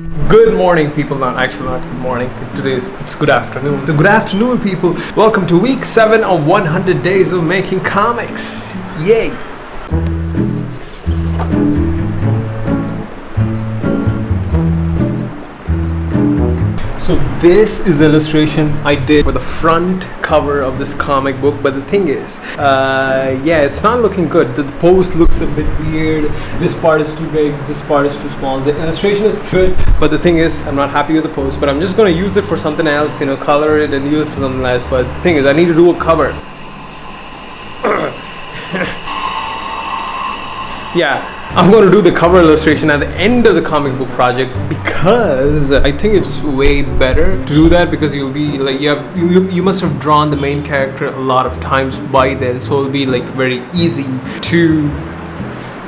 Good morning, people. Not good morning. It's good afternoon. So good afternoon, people. Welcome to week 7 of 100 days of making comics. Yay! So this is the illustration I did for the front cover of this comic book, but the thing is, yeah, it's not looking good. The post looks a bit weird. This part is too big, this part is too small. The illustration is good, but the thing is, I'm not happy with the post, but I'm just gonna use it for something else, you know, color it and use it for something else. But the thing is, I need to do a cover. Yeah, I'm going to do the cover illustration at the end of the comic book project because I think it's way better to do that, because you'll be like, you must have drawn the main character a lot of times by then, so it'll be like very easy to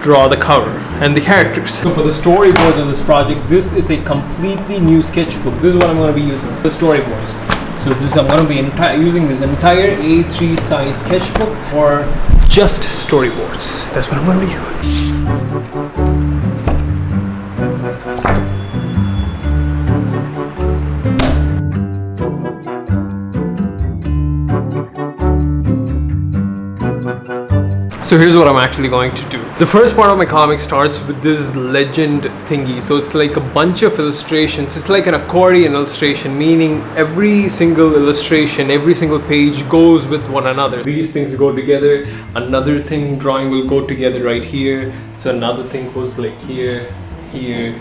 draw the cover and the characters. So for the storyboards of this project, this is a completely new sketchbook. This is what I'm going to be using, the storyboards. So I'm going to be using this entire A3 size sketchbook for just storyboards. That's what I'm going to be doing. So here's what I'm actually going to do. The first part of my comic starts with this legend thingy. So it's like a bunch of illustrations. It's like an accordion illustration, meaning every single illustration, every single page goes with one another. These things go together. Another thing drawing will go together right here. So another thing goes like here, here.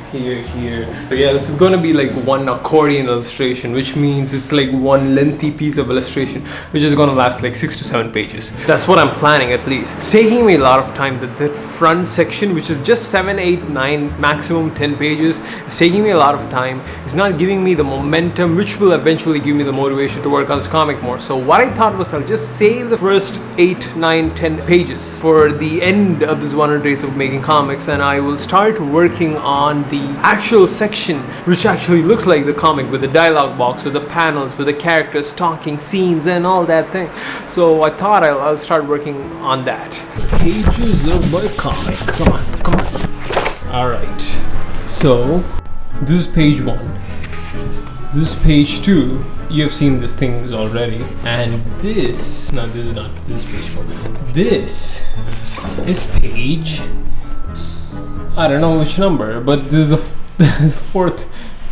So yeah, this is gonna be like one accordion illustration, which means it's like one lengthy piece of illustration, which is gonna last like 6 to 7 pages. That's what I'm planning, at least. It's taking me a lot of time. That front section, which is just 7, 8, 9, maximum 10 pages, it's taking me a lot of time. It's not giving me the momentum, which will eventually give me the motivation to work on this comic more. So what I thought was, I'll just save the first 8, 9, 10 pages for the end of this 100 days of making comics, and I will start working on the actual section which actually looks like the comic, with the dialogue box, with the panels, with the characters talking, scenes and all that thing. So I thought I'll start working on that. Pages of my comic. Come on. Alright, so this is page 1. This is page 2. You have seen these things already. And this, no, this is not, this is page 4. This is page, I don't know which number, but this is the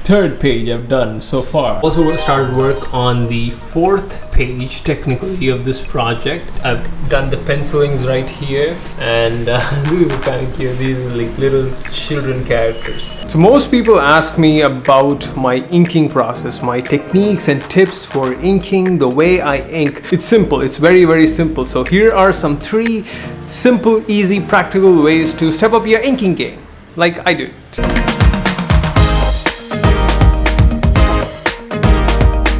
third page I've done so far. Also started work on the 4th page technically of this project. I've done the pencilings right here, and these are kind of cute. These are like little children characters. So most people ask me about my inking process, my techniques and tips for inking, the way I ink. It's simple. It's very, very simple. So here are some 3 simple, easy, practical ways to step up your inking game, like I do.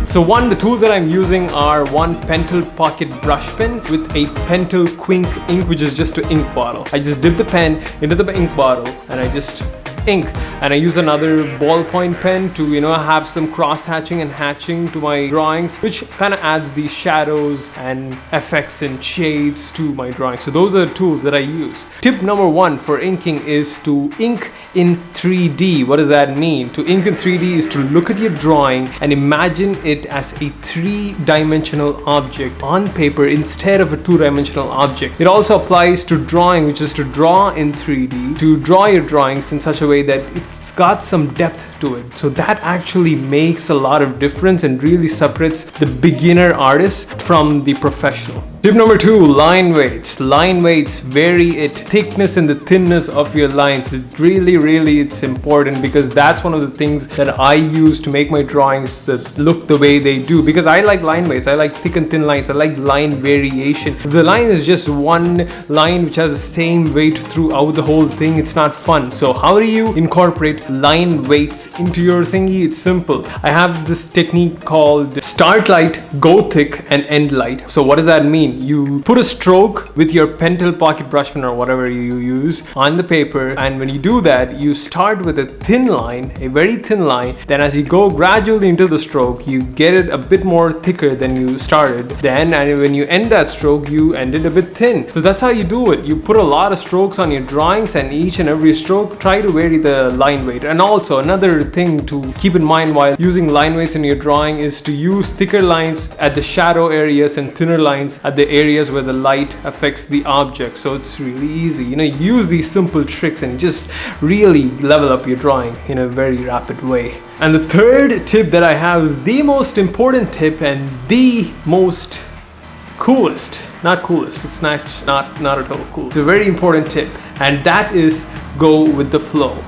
So the tools that I'm using are one Pentel Pocket brush pen with a Pentel Quink ink, which is just an ink bottle. I just dip the pen into the ink bottle and I just ink, and I use another ballpoint pen to, you know, have some cross hatching and hatching to my drawings, which kind of adds these shadows and effects and shades to my drawings. So those are the tools that I use. Tip number 1 for inking is to ink in 3D. What does that mean? To ink in 3D is to look at your drawing and imagine it as a 3-dimensional object on paper instead of a 2-dimensional object. It also applies to drawing, which is to draw in 3D, to draw your drawings in such a way that it's got some depth to it. So that actually makes a lot of difference and really separates the beginner artist from the professional. Tip number 2, line weights. Line weights vary it thickness and the thinness of your lines. It really it's important, because that's one of the things that I use to make my drawings that look the way they do, because I like line weights. I like thick and thin lines. I like line variation. If the line is just one line which has the same weight throughout the whole thing, it's not fun. So how do you incorporate line weights into your thingy? It's simple. I have this technique called start light, go thick and end light. So what does that mean? You put a stroke with your Pentel Pocket brush pen or whatever you use on the paper, and when you do that, you start with a thin line, a very thin line. Then as you go gradually into the stroke, you get it a bit more thicker than you started. Then, and when you end that stroke, you end it a bit thin. So that's how you do it. You put a lot of strokes on your drawings, and each and every stroke, try to vary vary the line weight. And also another thing to keep in mind while using line weights in your drawing is to use thicker lines at the shadow areas and thinner lines at the areas where the light affects the object. So it's really easy, you know, use these simple tricks and just really level up your drawing in a very rapid way. And the third tip that I have is the most important tip and the most coolest, not coolest, it's not at all cool. It's a very important tip, and that is go with the flow.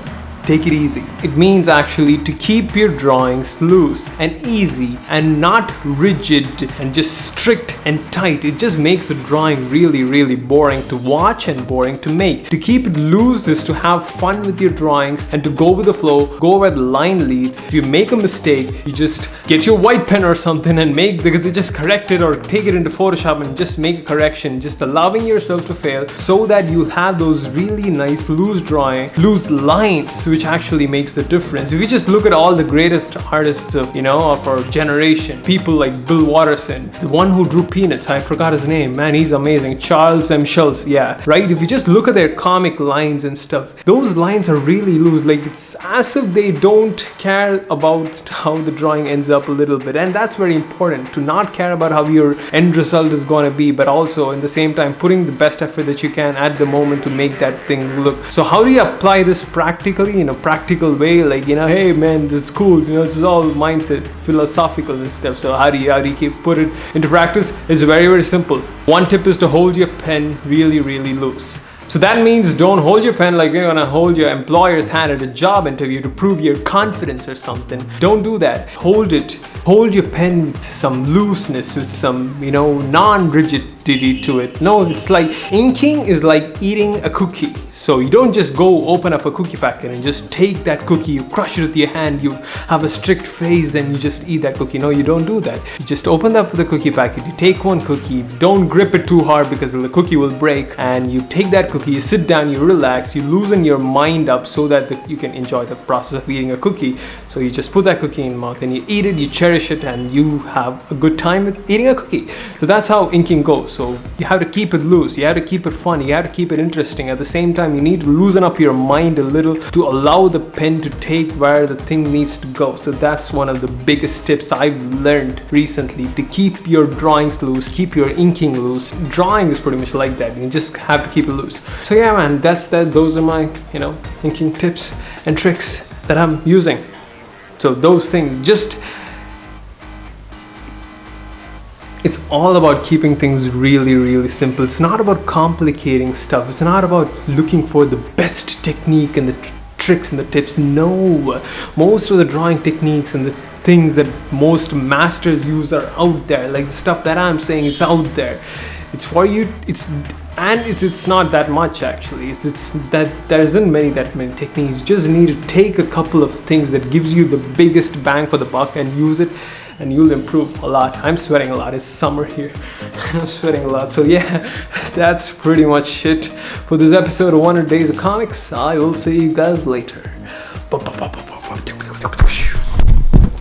Take it easy. It means actually to keep your drawings loose and easy and not rigid and just strict and tight. It just makes the drawing really boring to watch and boring to make. To keep it loose is to have fun with your drawings and to go with the flow, go where the line leads. If you make a mistake, you just get your white pen or something and just correct it, or take it into Photoshop and just make a correction, just allowing yourself to fail so that you have those really nice loose lines, which actually makes the difference. If you just look at all the greatest artists of our generation, people like Bill Watterson, the one who drew Peanuts, I forgot his name, man, he's amazing, Charles M. Schulz, yeah, right? If you just look at their comic lines and stuff, those lines are really loose, like it's as if they don't care about how the drawing ends up a little bit. And that's very important, to not care about how your end result is going to be, but also in the same time putting the best effort that you can at the moment to make that thing look. So how do you apply this practically, in a practical way? Like, hey man, this is cool, this is all mindset, philosophical and stuff. So how do you put it into practice? It's very simple. One tip is to hold your pen really loose. So that means don't hold your pen like you're gonna hold your employer's hand at a job interview to prove your confidence or something. Don't do that. Hold your pen with some looseness, with some, non-rigidity to it. No, it's like inking is like eating a cookie. So you don't just go open up a cookie packet and just take that cookie, you crush it with your hand, you have a strict face and you just eat that cookie. No, you don't do that. You just open up the cookie packet, you take one cookie, don't grip it too hard because the cookie will break, and you take that cookie, you sit down, you relax, you loosen your mind up so that you can enjoy the process of eating a cookie. So you just put that cookie in your mouth and you eat it, you cherish it, and you have a good time with eating a cookie. So that's how inking goes. So you have to keep it loose, you have to keep it fun, you have to keep it interesting. At the same time, you need to loosen up your mind a little to allow the pen to take where the thing needs to go. So that's one of the biggest tips I've learned recently, to keep your drawings loose, keep your inking loose. Drawing is pretty much like that, you just have to keep it loose. So yeah man, those are my inking tips and tricks that I'm using. So those things, it's all about keeping things really simple. It's not about complicating stuff. It's not about looking for the best technique and the tricks and the tips. No, most of the drawing techniques and the things that most masters use are out there. Like the stuff that I'm saying, it's out there. It's for you. It's not that much actually. It's that there isn't that many techniques. You just need to take a couple of things that gives you the biggest bang for the buck and use it, and you'll improve a lot. I'm sweating a lot. It's summer here. I'm sweating a lot. So yeah, that's pretty much it for this episode of 100 Days of Comics. I will see you guys later.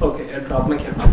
Okay, I dropped my camera.